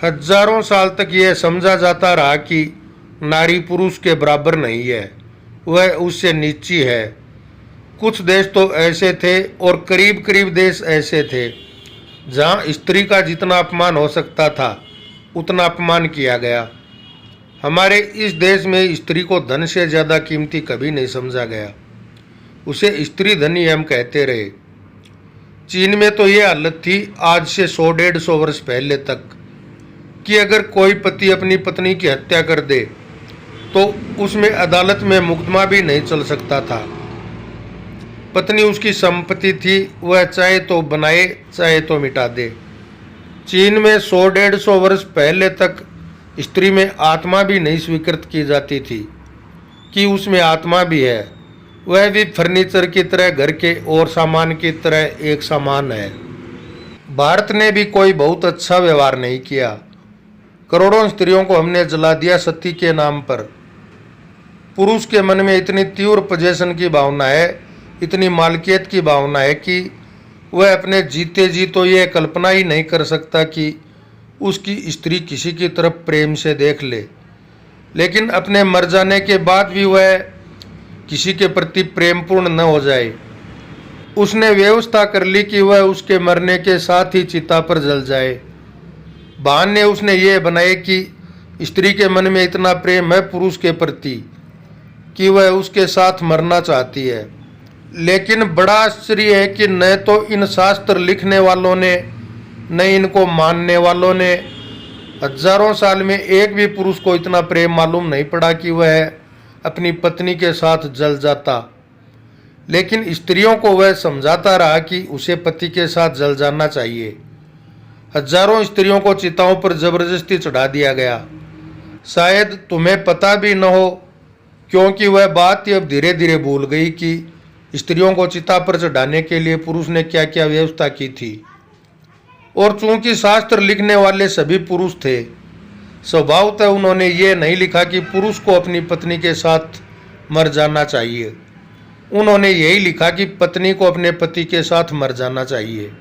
हजारों साल तक यह समझा जाता रहा कि नारी पुरुष के बराबर नहीं है, वह उससे नीची है। कुछ देश तो ऐसे थे और करीब करीब देश ऐसे थे जहां स्त्री का जितना अपमान हो सकता था उतना अपमान किया गया। हमारे इस देश में स्त्री को धन से ज़्यादा कीमती कभी नहीं समझा गया, उसे स्त्री धनी हम कहते रहे। चीन में तो ये हालत थी आज से 100-150 वर्ष पहले तक कि अगर कोई पति अपनी पत्नी की हत्या कर दे तो उसमें अदालत में मुकदमा भी नहीं चल सकता था। पत्नी उसकी संपत्ति थी, वह चाहे तो बनाए चाहे तो मिटा दे। चीन में 100-150 वर्ष पहले तक स्त्री में आत्मा भी नहीं स्वीकृत की जाती थी कि उसमें आत्मा भी है, वह भी फर्नीचर की तरह घर के और सामान की तरह एक सामान है। भारत ने भी कोई बहुत अच्छा व्यवहार नहीं किया। करोड़ों स्त्रियों को हमने जला दिया सती के नाम पर। पुरुष के मन में इतनी तीव्र पोजेशन की भावना है, इतनी मालकियत की भावना है कि वह अपने जीते जी तो यह कल्पना ही नहीं कर सकता कि उसकी स्त्री किसी की तरफ प्रेम से देख ले, लेकिन अपने मर जाने के बाद भी वह किसी के प्रति प्रेमपूर्ण न हो जाए। उसने व्यवस्था कर ली कि वह उसके मरने के साथ ही चिता पर जल जाए। बहाने उसने ये बनाए कि स्त्री के मन में इतना प्रेम है पुरुष के प्रति कि वह उसके साथ मरना चाहती है। लेकिन बड़ा आश्चर्य है कि न तो इन शास्त्र लिखने वालों ने न इनको मानने वालों ने हजारों साल में एक भी पुरुष को इतना प्रेम मालूम नहीं पड़ा कि वह अपनी पत्नी के साथ जल जाता। लेकिन स्त्रियों को वह समझाता रहा कि उसे पति के साथ जल जाना चाहिए। हजारों स्त्रियों को चिताओं पर जबरदस्ती चढ़ा दिया गया। शायद तुम्हें पता भी न हो, क्योंकि वह बात ही अब धीरे धीरे भूल गई कि स्त्रियों को चिता पर चढ़ाने के लिए पुरुष ने क्या क्या व्यवस्था की थी। और चूंकि शास्त्र लिखने वाले सभी पुरुष थे, स्वभावतः उन्होंने ये नहीं लिखा कि पुरुष को अपनी पत्नी के साथ मर जाना चाहिए। उन्होंने यही लिखा कि पत्नी को अपने पति के साथ मर जाना चाहिए।